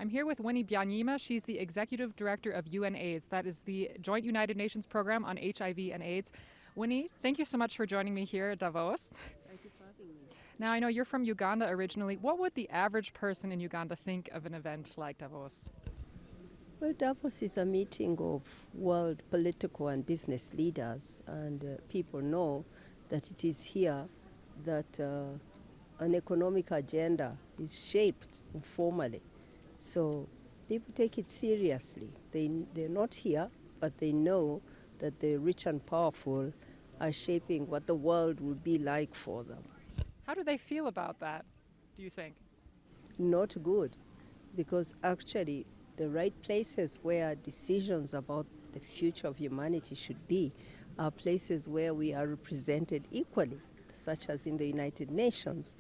I'm here with Winnie Byanyima. She's the Executive Director of UNAIDS. That is the Joint United Nations Program on HIV and AIDS. Winnie, thank you so much for joining me here at Davos. Thank you for having me. Now, I know you're from Uganda originally. What would the average person in Uganda think of an event like Davos? Well, Davos is a meeting of world political and business leaders, and people know that it is here that an economic agenda is shaped informally. So people take it seriously. They're not here, but they know that the rich and powerful are shaping what the world will be like for them. How do they feel about that, do you think? Not good, because actually the right places where decisions about the future of humanity should be are places where we are represented equally, such as in the United Nations.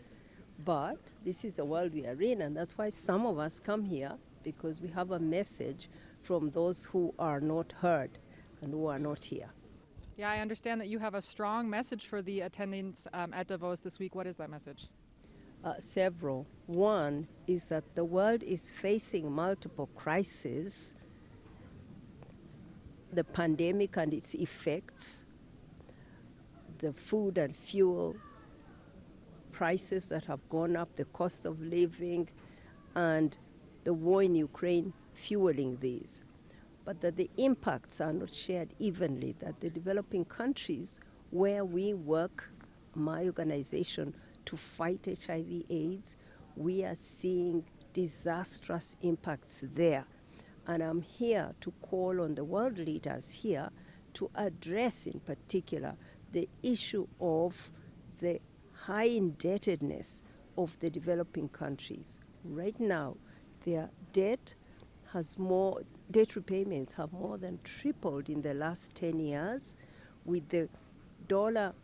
But this is the world we are in, and that's why some of us come here, because we have a message from those who are not heard and who are not here. Yeah, I understand that you have a strong message for the attendants at Davos this week. What is that message? Several. One is that the world is facing multiple crises: the pandemic and its effects, the food and fuel prices that have gone up, the cost of living, and the war in Ukraine fueling these. But that the impacts are not shared evenly, that the developing countries where we work, my organization, to fight HIV/AIDS, we are seeing disastrous impacts there. And I'm here to call on the world leaders here to address in particular the issue of the high indebtedness of the developing countries. Right now, their debt repayments have more than tripled in the last 10 years, with the dollar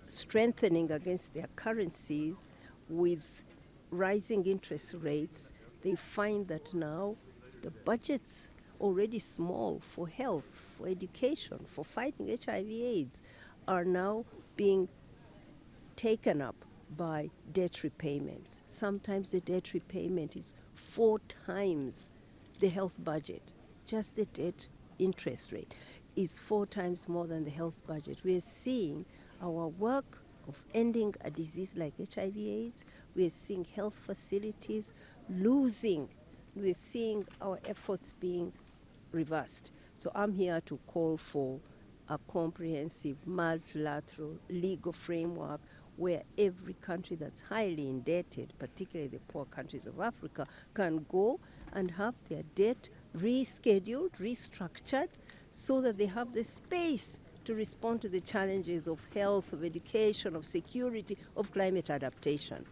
strengthening against their currencies, with rising interest rates. They find that now the budgets already small for health, for education, for fighting HIV/AIDS are now being taken up by debt repayments. Sometimes the debt repayment is 4 times the health budget. Just the debt interest rate is 4 times more than the health budget. We're seeing our work of ending a disease like HIV/AIDS, we're seeing health facilities losing. We're seeing our efforts being reversed. So I'm here to call for a comprehensive multilateral legal framework where every country that's highly indebted, particularly the poor countries of Africa, can go and have their debt rescheduled, restructured, so that they have the space to respond to the challenges of health, of education, of security, of climate adaptation.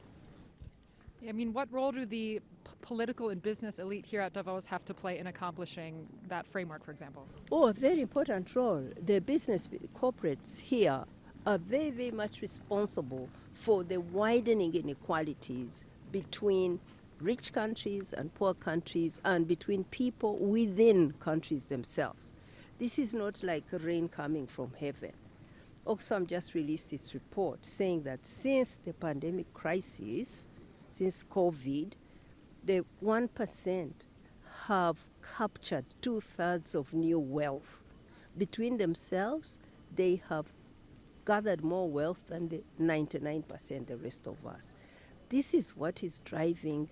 I mean, what role do the political and business elite here at Davos have to play in accomplishing that framework, for example? Oh, a very important role. The business corporates here are very, very much responsible for the widening inequalities between rich countries and poor countries, and between people within countries themselves. This is not like rain coming from heaven. Oxfam just released its report saying that since the pandemic crisis, since COVID, the 1% have captured 2/3 of new wealth. Between themselves, they have gathered more wealth than the 99%, the rest of us. This is what is driving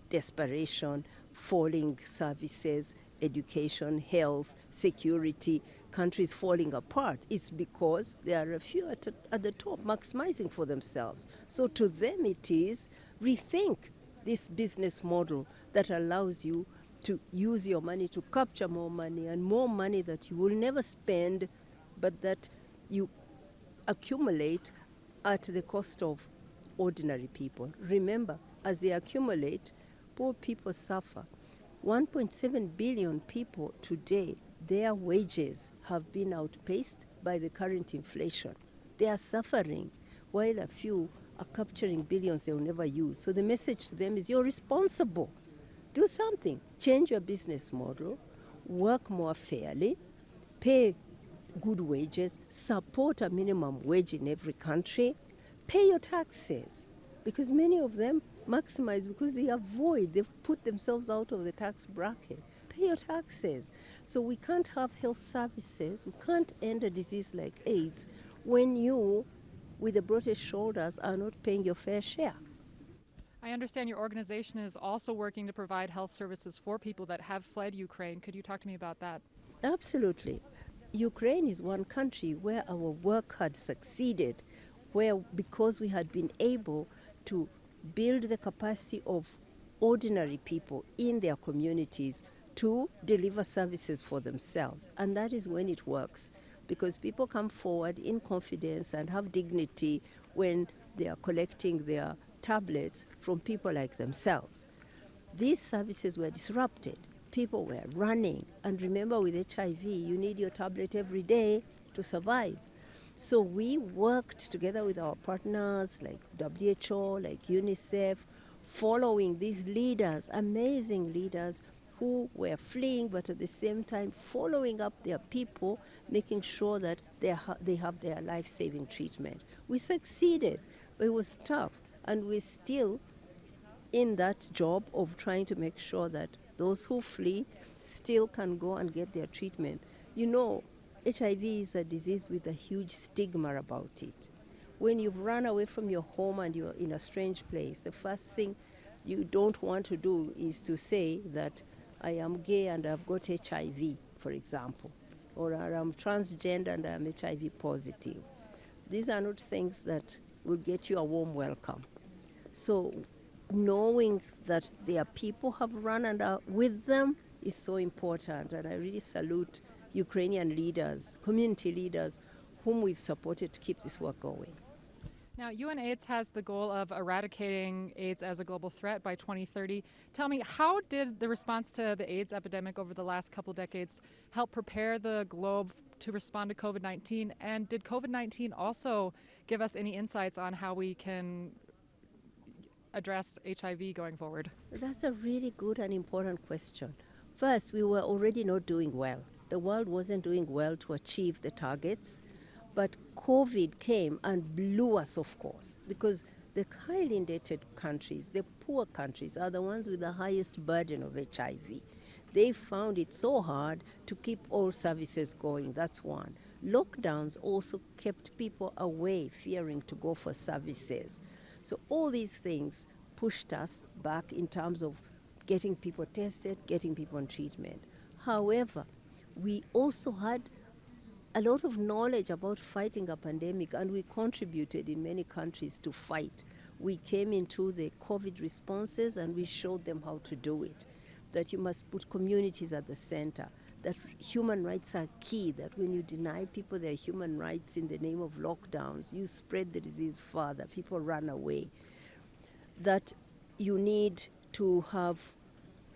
desperation, falling services, education, health, security, countries falling apart. It's because there are a few at the top maximizing for themselves. So to them it is rethink this business model that allows you to use your money to capture more money, and more money that you will never spend, but that you accumulate at the cost of ordinary people. Remember, as they accumulate, poor people suffer. 1.7 billion people today, their wages have been outpaced by the current inflation. They are suffering, while a few are capturing billions they will never use. So the message to them is, you're responsible. Do something. Change your business model, work more fairly, pay good wages, support a minimum wage in every country, pay your taxes, because many of them maximize because they've put themselves out of the tax bracket. Pay your taxes. So we can't have health services, we can't end a disease like AIDS when you, with the broadest shoulders, are not paying your fair share. I understand your organization is also working to provide health services for people that have fled Ukraine. Could you talk to me about that? Absolutely. Ukraine is one country where our work had succeeded, where because we had been able to build the capacity of ordinary people in their communities to deliver services for themselves. And that is when it works, because people come forward in confidence and have dignity when they are collecting their tablets from people like themselves. These services were disrupted. People were running. And remember, with HIV, you need your tablet every day to survive. So we worked together with our partners like WHO, like UNICEF, following these leaders, amazing leaders who were fleeing, but at the same time following up their people, making sure that they have their life-saving treatment. We succeeded, but it was tough. And we're still in that job of trying to make sure that those who flee still can go and get their treatment. You know, HIV is a disease with a huge stigma about it. When you've run away from your home and you're in a strange place, the first thing you don't want to do is to say that I am gay and I've got HIV, for example, or I'm transgender and I'm HIV positive. These are not things that will get you a warm welcome. So knowing that their people have run and are with them is so important, and I really salute Ukrainian leaders, community leaders, whom we've supported to keep this work going. Now, UNAIDS has the goal of eradicating AIDS as a global threat by 2030. Tell me, how did the response to the AIDS epidemic over the last couple decades help prepare the globe to respond to COVID-19? And did COVID-19 also give us any insights on how we can address HIV going forward? That's a really good and important question. First, we were already not doing well. The world wasn't doing well to achieve the targets, but COVID came and blew us, of course, because the highly indebted countries, the poor countries, are the ones with the highest burden of HIV. They found it so hard to keep all services going. That's one. Lockdowns also kept people away, fearing to go for services. So all these things pushed us back in terms of getting people tested, getting people on treatment. However, we also had a lot of knowledge about fighting a pandemic, and we contributed in many countries to fight. We came into the COVID responses and we showed them how to do it, that you must put communities at the center, that human rights are key, that when you deny people their human rights in the name of lockdowns, you spread the disease further, people run away, that you need to have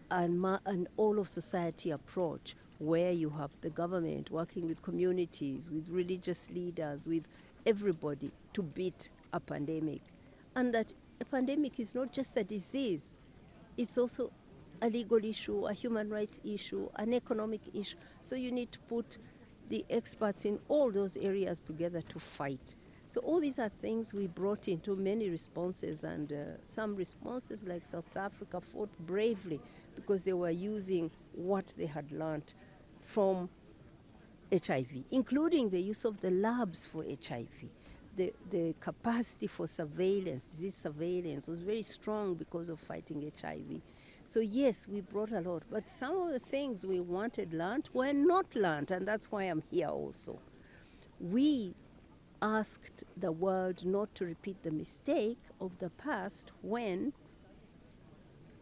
an all-of-society approach where you have the government working with communities, with religious leaders, with everybody to beat a pandemic. And that a pandemic is not just a disease, it's also a legal issue, a human rights issue, an economic issue. So you need to put the experts in all those areas together to fight. So all these are things we brought into many responses, and some responses like South Africa fought bravely because they were using what they had learned from HIV, including the use of the labs for HIV. The capacity for surveillance, disease surveillance, was very strong because of fighting HIV. So yes, we brought a lot, but some of the things we wanted learned were not learned, and that's why I'm here also. We asked the world not to repeat the mistake of the past when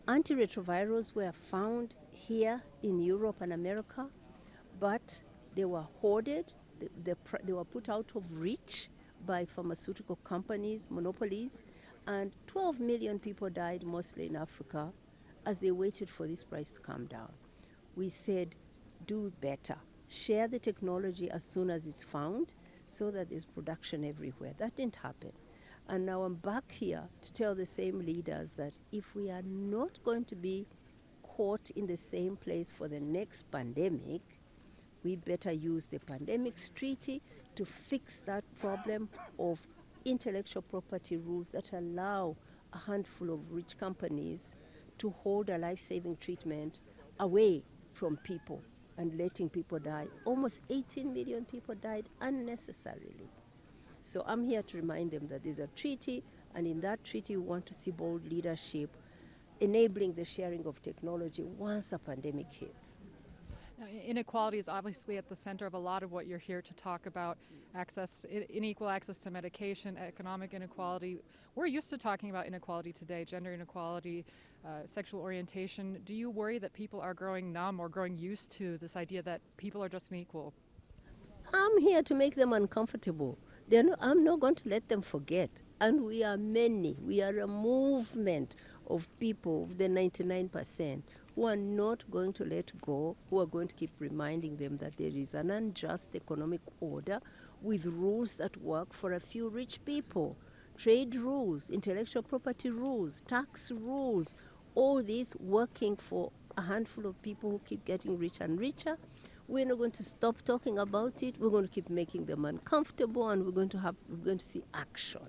antiretrovirals were found here in Europe and America, but they were hoarded, they were put out of reach by pharmaceutical companies, monopolies, and 12 million people died, mostly in Africa, as they waited for this price to come down. We said, do better. Share the technology as soon as it's found so that there's production everywhere. That didn't happen. And now I'm back here to tell the same leaders that if we are not going to be caught in the same place for the next pandemic, we better use the pandemics treaty to fix that problem of intellectual property rules that allow a handful of rich companies to hold a life-saving treatment away from people and letting people die. Almost 18 million people died unnecessarily. So I'm here to remind them that there's a treaty, and in that treaty we want to see bold leadership enabling the sharing of technology once a pandemic hits. Now, inequality is obviously at the center of a lot of what you're here to talk about. Unequal access to medication, economic inequality. We're used to talking about inequality today, gender inequality, sexual orientation. Do you worry that people are growing numb or growing used to this idea that people are just unequal? I'm here to make them uncomfortable. I'm not going to let them forget. And we are many. We are a movement of people, the 99%, who are not going to let go, who are going to keep reminding them that there is an unjust economic order with rules that work for a few rich people. Trade rules, intellectual property rules, tax rules, all these working for a handful of people who keep getting richer and richer. We're not going to stop talking about it. We're going to keep making them uncomfortable, and we're going to see action.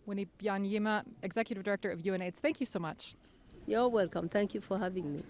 Winnie Byanyima, Executive Director of UNAIDS, thank you so much. You're welcome. Thank you for having me.